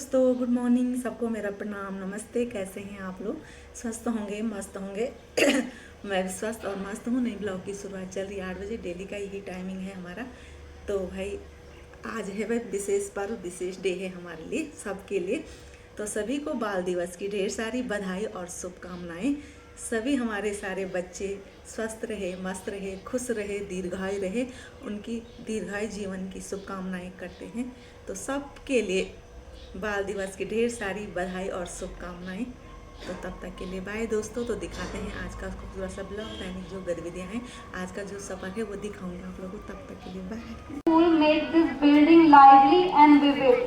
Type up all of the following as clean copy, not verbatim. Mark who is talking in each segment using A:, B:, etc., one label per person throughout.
A: दोस्तों, good morning. सबको मेरा प्रणाम, नमस्ते। कैसे हैं आप लोग? स्वस्थ होंगे, मस्त होंगे। मैं भी स्वस्थ और मस्त हूँ। नई ब्लॉग की शुरुआत चल रही है 8 बजे। डेली का यही टाइमिंग है हमारा। तो भाई आज है वह विशेष पर्व, विशेष डे है हमारे लिए, सबके लिए। तो सभी को बाल दिवस की ढेर सारी बधाई और शुभकामनाएं। सभी हमारे सारे बच्चे स्वस्थ रहे, मस्त रहे, खुश रहे, दीर्घायु रहे, उनकी दीर्घायु जीवन की शुभकामनाएं करते हैं। तो सबके लिए बाल दिवस की ढेर सारी बधाई और शुभकामनाएं। तो तब तक के लिए बाय दोस्तों। तो दिखाते हैं आज का खूबसूरत सा ब्लॉग, दैनिक जो गतिविधियां हैं, आज का जो सफर है वो दिखाऊंगी आप लोगों को। तब तक के लिए bye.
B: School make this building lively and vivid.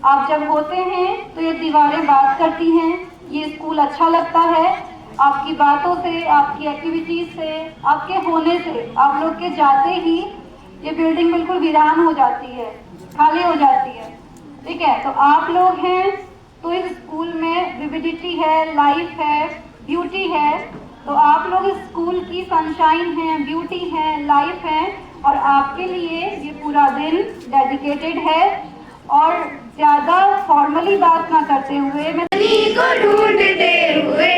B: आप जब होते हैं तो ये दीवारें बात करती हैं, ये स्कूल अच्छा लगता है। आपकी बातों से, आपकी एक्टिविटीज से, आपके होने से, आप लोग के जाते ही ये बिल्डिंग बिल्कुल वीरान हो जाती है, खाली हो जाती है। ठीक है, तो आप लोग हैं तो इस स्कूल में विविडिटी है, लाइफ है, ब्यूटी है। तो आप लोग इस स्कूल की सनशाइन हैं, ब्यूटी है, लाइफ है, और आपके लिए ये पूरा दिन डेडिकेटेड है। और ज्यादा फॉर्मली बात ना करते हुए मैं
C: को ढूंढते हुए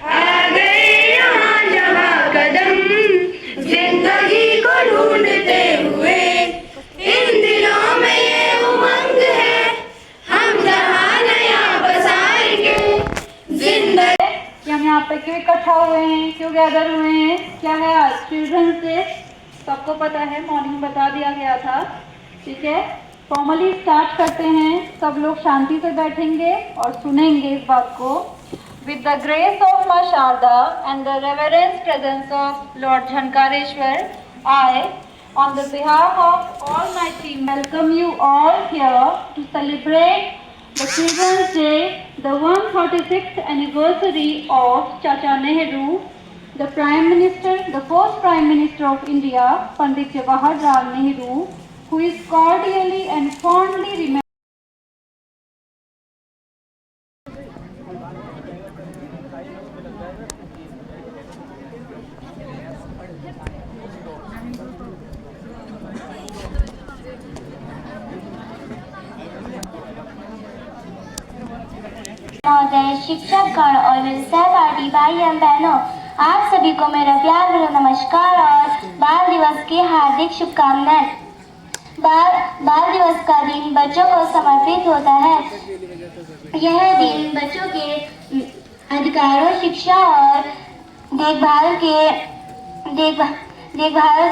C: आ गए यहाँ जहाँ कदम, जिंदगी को ढूंढते हुए इन दिनों में ये उमंग है, हम जहाँ नया बसाएंगे जिंदगी।
B: कि हम यहाँ पे क्यों इकट्ठा हुए हैं, क्यों गैदर हुए हैं, क्या है आज चिल्ड्रंस डे। सबको पता है, मॉर्निंग बता दिया गया था। ठीक है, फॉर्मली स्टार्ट करते हैं। सब लोग शांति से बैठेंगे और सुनेंगे इस बात को। With the grace of Maa Sharda and the reverence presence of lord Jhankareshwar, I on the behalf of Almighty welcome you all here to celebrate the Children's Day, the 136th anniversary of Chacha Nehru, the Prime Minister, the first Prime Minister of India, Pandit Jawaharlal Nehru, who is cordially and fondly remembered.
D: महोदय, शिक्षकगण और मेरे सहपाठी भाई एवं बहनों, आप सभी को मेरा प्यार भरा नमस्कार और बाल दिवस की हार्दिक शुभकामनाएं। बाल दिवस का दिन बच्चों को समर्पित होता है। यह दिन बच्चों के अधिकारों, शिक्षा और देखभाल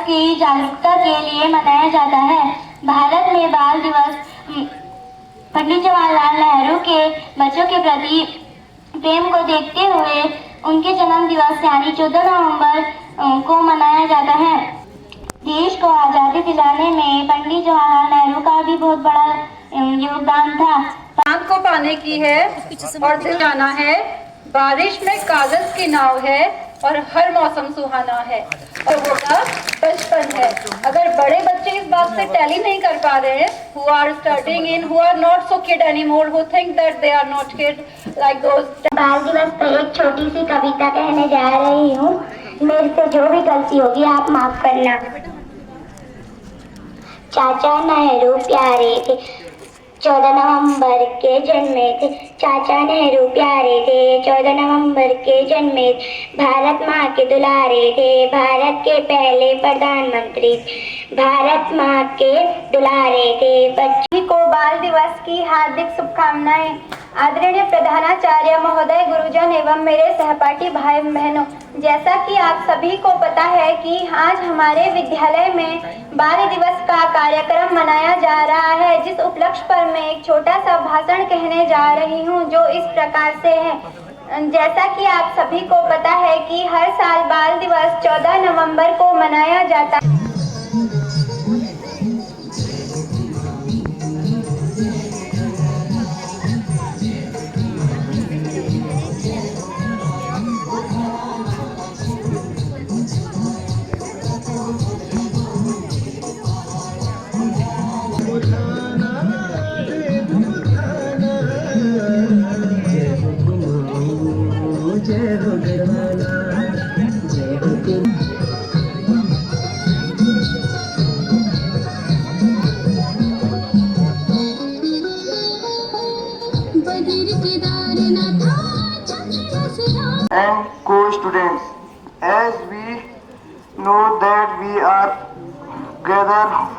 D: की जागरूकता के लिए मनाया जाता है। भारत में बाल दिवस पंडित जवाहरलाल नेहरू के बच्चों के प्रति प्रेम को देखते हुए उनके जन्म दिवस यानी 14 नवंबर को मनाया जाता है। देश को आज़ादी दिलाने में पंडित जवाहरलाल नेहरू का भी बहुत बड़ा योगदान था।
B: चांद को पाने की है और दिल जाना है। बारिश में कागज की नाव है और हर मौसम सुहाना है। और वो बचपन है। अगर बड़े बच्चे इस बात से टैली नहीं कर पा रहे हैं, who are studying in, who are not so kid anymore, who think that they are not kid like those.
D: बाल दिवस पर एक छोटी सी कविता कहने जा रही हूँ। मेरे से जो भी गलती होगी आप माफ करना। चाचा नेहरू प्यारे थे, 14 नवंबर के जन्मे थे। चाचा नेहरू प्यारे थे, 14 नवंबर के जन्मे। भारत माँ के दुलारे थे, भारत के पहले प्रधानमंत्री। भारत माँ के दुलारे थे। बच्ची को बाल दिवस की हार्दिक शुभकामनाएं। आदरणीय प्रधानाचार्य महोदय, गुरुजन एवं मेरे सहपाठी भाई बहनों, जैसा कि आप सभी को पता है कि आज हमारे विद्यालय में बाल दिवस का कार्यक्रम मनाया जा रहा है, जिस उपलक्ष्य पर मैं एक छोटा सा भाषण कहने जा रही हूं, जो इस प्रकार से है। जैसा कि आप सभी को पता है कि हर साल बाल दिवस 14 नवंबर को मनाया जाता है।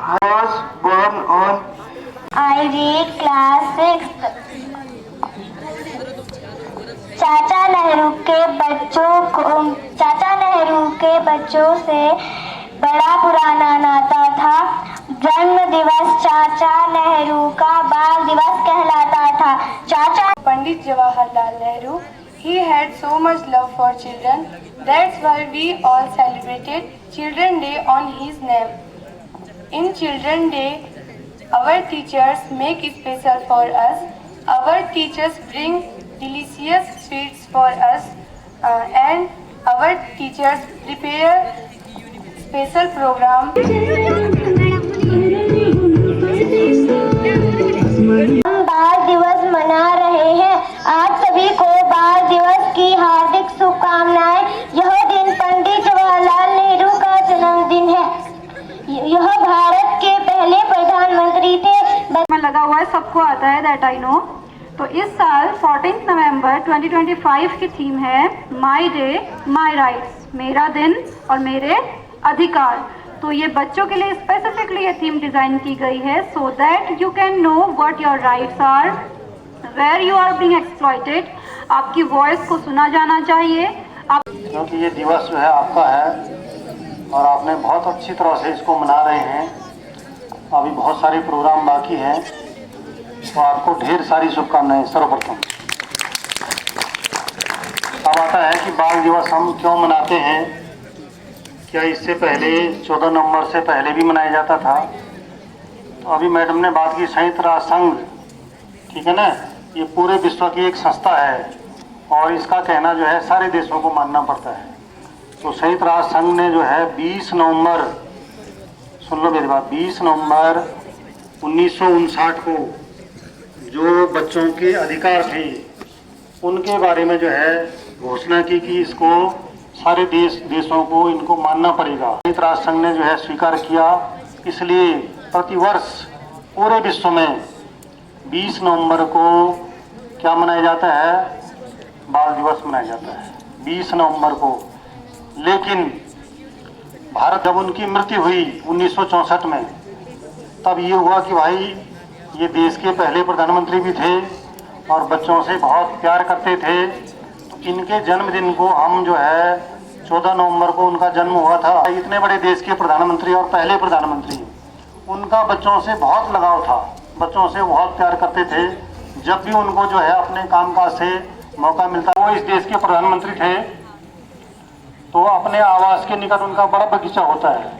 E: was born on
D: I read class 6th. चाचा नेहरू के बच्चों से बड़ा पुराना नाता था। जन्म दिवस चाचा नेहरू का बाल दिवस कहलाता था। चाचा
C: Pandit Jawaharlal Nehru. He had so much love for children. That's why we all celebrated Children's Day on his name. In Children's Day, our teachers make special for us. Our teachers bring delicious sweets for us, and our teachers prepare special program.
D: हम बाल दिवस मना रहे हैं। आप सभी को बाल दिवस की हार्दिक शुभकामनाएं। यह दिन पंडित जवाहरलाल नेहरू का जन्मदिन है। यह भारत के पहले प्रधानमंत्री थे।
B: में लगा हुआ है, सबको आता है, दैट आई नो। तो इस साल 14 नवंबर 2025 की थीम है माई डे माई राइट्स, मेरा दिन और मेरे अधिकार। तो ये बच्चों के लिए स्पेसिफिकली ये थीम डिज़ाइन की गई है so that you can know what your rights are, where you are being exploited. आपकी वॉइस को सुना जाना चाहिए।
E: क्योंकि ये दिवस जो है आपका है और आपने बहुत अच्छी तरह से इसको मना रहे हैं। अभी बहुत सारे प्रोग्राम बाकी हैं, तो आपको ढेर सारी शुभकामनाएं सर्वप्रथम। अब आता है कि बाल दिवस हम क्यों मनाते हैं। क्या इससे पहले 14 नवंबर से पहले भी मनाया जाता था? तो अभी मैडम ने बात की संयुक्त राष्ट्र संघ, ठीक है ना, ये पूरे विश्व की एक संस्था है और इसका कहना जो है सारे देशों को मानना पड़ता है। तो संयुक्त राष्ट्र संघ ने जो है 20 नवंबर, सुन लो मेरी बात, 20 नवंबर 1959 को जो बच्चों के अधिकार थे उनके बारे में जो है घोषणा की कि इसको सारे देशों को इनको मानना पड़ेगा। संयुक्त राष्ट्र संघ ने जो है स्वीकार किया। इसलिए प्रतिवर्ष पूरे विश्व में 20 नवंबर को क्या मनाया जाता है? बाल दिवस मनाया जाता है 20 नवंबर को। लेकिन भारत जब उनकी मृत्यु हुई 1964 में, तब ये हुआ कि भाई ये देश के पहले प्रधानमंत्री भी थे और बच्चों से बहुत प्यार करते थे। तो इनके जन्मदिन को हम जो है 14 नवंबर को उनका जन्म हुआ था। इतने बड़े देश के प्रधानमंत्री और पहले प्रधानमंत्री, उनका बच्चों से बहुत लगाव था, बच्चों से बहुत प्यार करते थे। जब भी उनको जो है अपने कामकाज से मौका मिलता, वो इस देश के प्रधानमंत्री थे, तो अपने आवास के निकट उनका बड़ा बगीचा होता है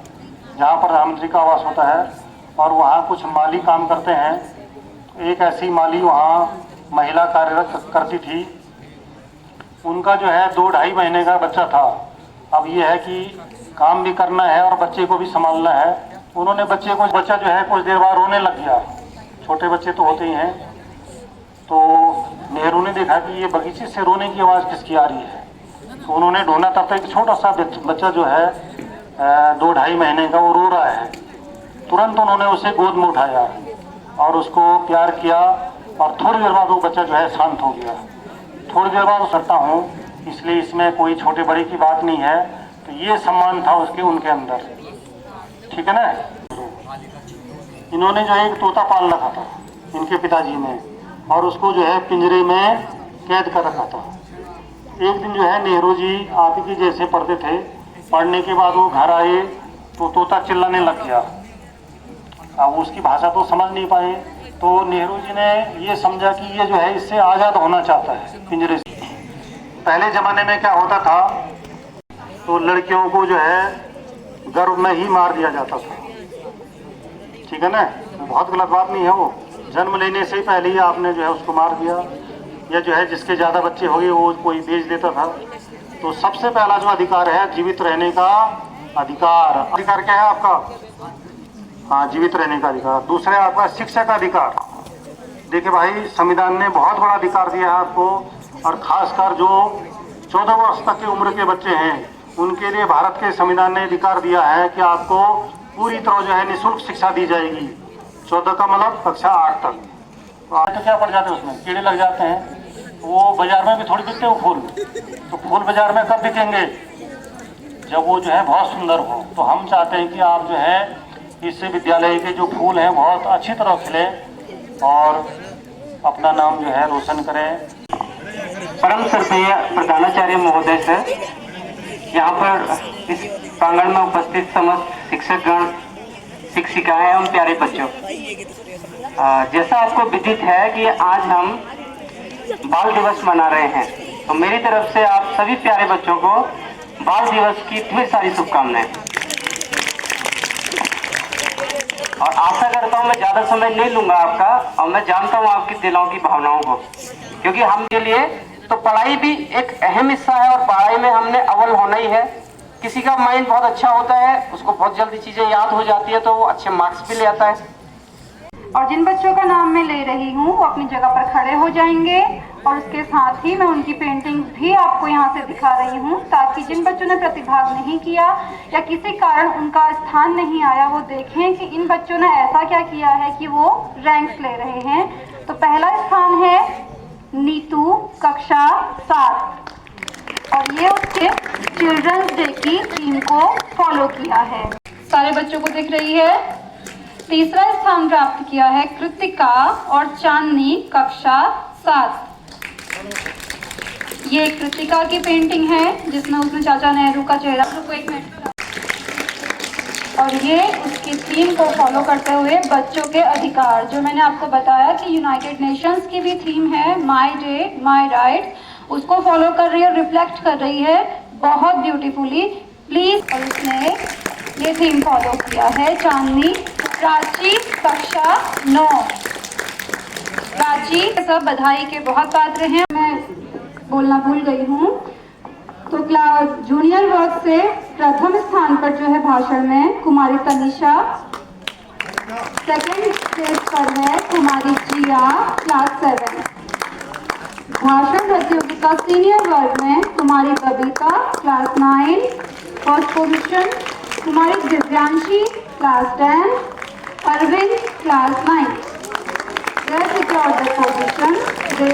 E: जहाँ प्रधानमंत्री का आवास होता है और वहाँ कुछ माली काम करते हैं। एक ऐसी माली वहाँ महिला कार्यरत करती थी। उनका जो है 2-2.5 महीने का बच्चा था। अब ये है कि काम भी करना है और बच्चे को भी संभालना है। उन्होंने बच्चा जो है कुछ देर बाद रोने लग गया। छोटे बच्चे तो होते ही हैं। तो नेहरू ने देखा कि ये बगीचे से रोने की आवाज़ किसकी आ रही है। तो उन्होंने ढूंढा, तब तक एक छोटा सा बच्चा जो है 2-2.5 महीने का वो रो रहा है। तुरंत उन्होंने उसे गोद में उठाया और उसको प्यार किया और थोड़ी देर बाद वो बच्चा जो है शांत हो गया। थोड़ी देर बाद सकता हूँ, इसलिए इसमें कोई छोटे बड़े की बात नहीं है। तो ये सम्मान था उसके उनके अंदर, ठीक है ना। इन्होंने जो है एक तोता पाल रखा था इनके पिताजी ने और उसको जो है पिंजरे में कैद कर रखा था। एक दिन जो है नेहरू जी आप ही जैसे पढ़ते थे, पढ़ने के बाद वो घर आए तो तोता चिल्लाने लग गया। अब उसकी भाषा तो समझ नहीं पाए, तो नेहरू जी ने ये समझा कि ये जो है इससे आज़ाद होना चाहता है पिंजरे से। पहले ज़माने में क्या होता था, तो लड़कियों को जो है गर्भ में ही मार दिया जाता था, ठीक है ना। बहुत गलत बात नहीं है वो, जन्म लेने से पहले ही आपने जो है उसको मार दिया, या जो है जिसके ज़्यादा बच्चे हो गए वो कोई बेच देता था। तो सबसे पहला जो अधिकार है जीवित रहने का अधिकार। अधिकार क्या है आपका? हाँ, जीवित रहने का अधिकार। दूसरा आपका शिक्षा का अधिकार। देखिए भाई, संविधान ने बहुत बड़ा अधिकार दिया है आपको, और खासकर जो 14 वर्ष तक की उम्र के बच्चे हैं उनके लिए भारत के संविधान ने अधिकार दिया है कि आपको पूरी तरह जो है निःशुल्क शिक्षा दी जाएगी। 14 का मतलब कक्षा 8 तक। तो क्या पड़ जाते हैं उसमें, कीड़े लग जाते हैं। वो बाजार में भी थोड़ी बिकते वो फूल, तो फूल बाजार में कब बिकेंगे? जब वो जो है बहुत सुंदर हो। तो हम चाहते हैं कि आप जो है इससे विद्यालय के जो फूल हैं बहुत अच्छी तरह खिले और अपना नाम जो है रोशन करें।
F: परम श्रद्धेय प्रधानाचार्य महोदय सर, यहाँ पर इस प्रांगण में उपस्थित समस्त शिक्षकगण, शिक्षिकाएं एवं प्यारे बच्चों, जैसा आपको विदित है कि आज हम बाल दिवस मना रहे हैं, तो मेरी तरफ से आप सभी प्यारे बच्चों को बाल दिवस की ढेर सारी शुभकामनाएं। और आशा करता हूँ मैं ज्यादा समय नहीं लूंगा आपका, और मैं जानता हूँ आपकी दिलों की भावनाओं को, क्योंकि हम के लिए तो पढ़ाई भी एक अहम हिस्सा है और पढ़ाई में हमने अव्वल होना ही है। किसी का माइंड बहुत अच्छा होता है, उसको बहुत जल्दी चीजें याद हो जाती है, तो वो अच्छे मार्क्स भी ले आता है।
B: और जिन बच्चों का नाम मैं ले रही हूँ वो अपनी जगह पर खड़े हो जाएंगे, और उसके साथ ही मैं उनकी पेंटिंग भी आपको यहाँ से दिखा रही हूँ, ताकि जिन बच्चों ने प्रतिभाग नहीं किया या किसी कारण उनका स्थान नहीं आया, वो देखें कि इन बच्चों ने ऐसा क्या किया है कि वो रैंक्स ले रहे हैं। तो पहला स्थान है नीतू, कक्षा 7, और ये उसके चिल्ड्रंस डे की थीम को फॉलो किया है। सारे बच्चों को दिख रही है। तीसरा स्थान प्राप्त किया है कृतिका और चांदनी, कक्षा 7। ये कृतिका की पेंटिंग है जिसमें उसने चाचा नेहरू का चेहरा, एक मिनट, और ये उसकी थीम को फॉलो करते हुए बच्चों के अधिकार, जो मैंने आपको बताया कि यूनाइटेड नेशंस की भी थीम है माय डे माय राइट्स, उसको फॉलो कर रही है, रिफ्लेक्ट कर रही है बहुत ब्यूटीफुली। प्लीज, और उसने ये थीम फॉलो किया है। चांदनी, प्राची, कक्षा 9। प्राची सब बधाई के बहुत पात्र हैं। मैं बोलना भूल गई हूँ, तो क्लास जूनियर वर्ग से प्रथम स्थान पर जो है भाषण में कुमारी तनिषा, सेकंड स्टेज पर है कुमारी जिया, क्लास 7। भाषण प्रतियोगिता सीनियर वर्ग में कुमारी कविता, क्लास 9। फर्स्ट पोजीशन कुमारी Divyanshi, class 10, Arvind, class 9। They secured the position. They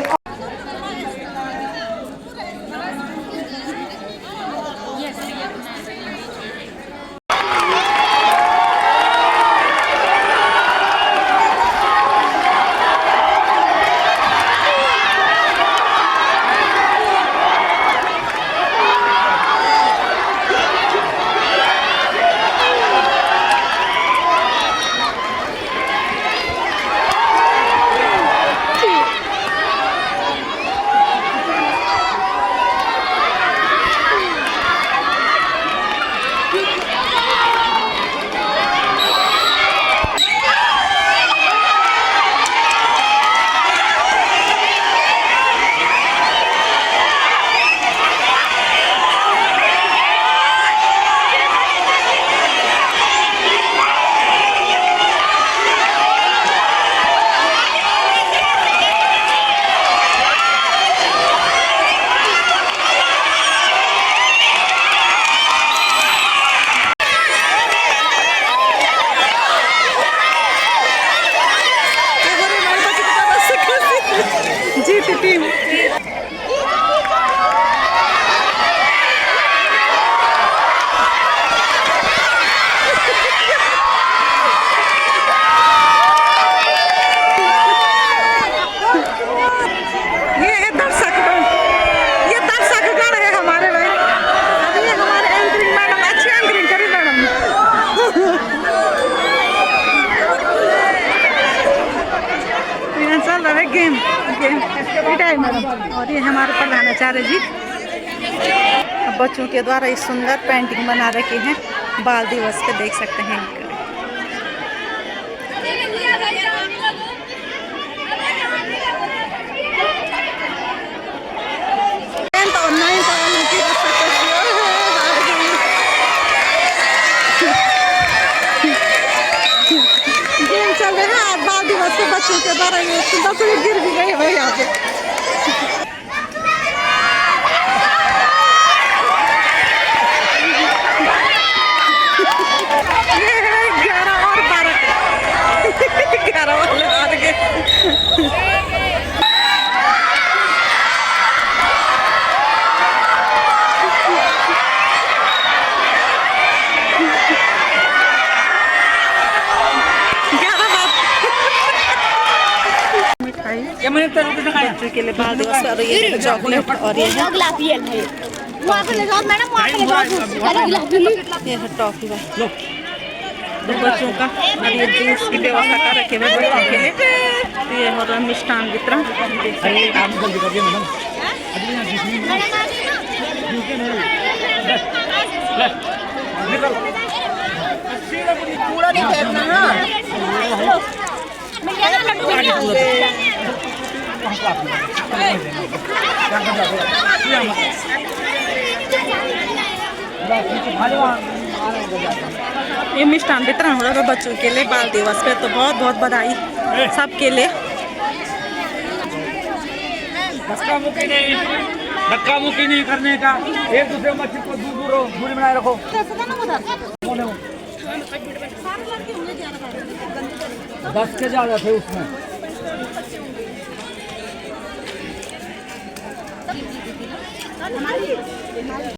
A: और ये हमारे प्रधानाचार्य जी बच्चों के द्वारा इस सुंदर पेंटिंग बना रखी है बाल दिवस पे, देख सकते हैं। गेम चल रहे हैं बाल दिवस पे बच्चों के द्वारा, ये सुंदर से गिर भी गए भाई यहाँ पे। बच्चों के लिए बाल दिवस और ये चॉकलेट और ये है टॉफी भाई बच्चों का और ये जूस की व्यवस्था कर रखे हुए बच्चों के लिए। तो ये हो रहा है मिष्ठान वितरण। देख सकते हैं। ये मिष्ठान वितरण हो रहा है बच्चों के लिए बाल दिवस पे। तो बहुत बहुत बधाई सबके लिए।
G: धक्का मुक्की नहीं करने का, एक दूसरे बच्चे को दूरी बनाए रखो। दस के ज्यादा थे उसमें।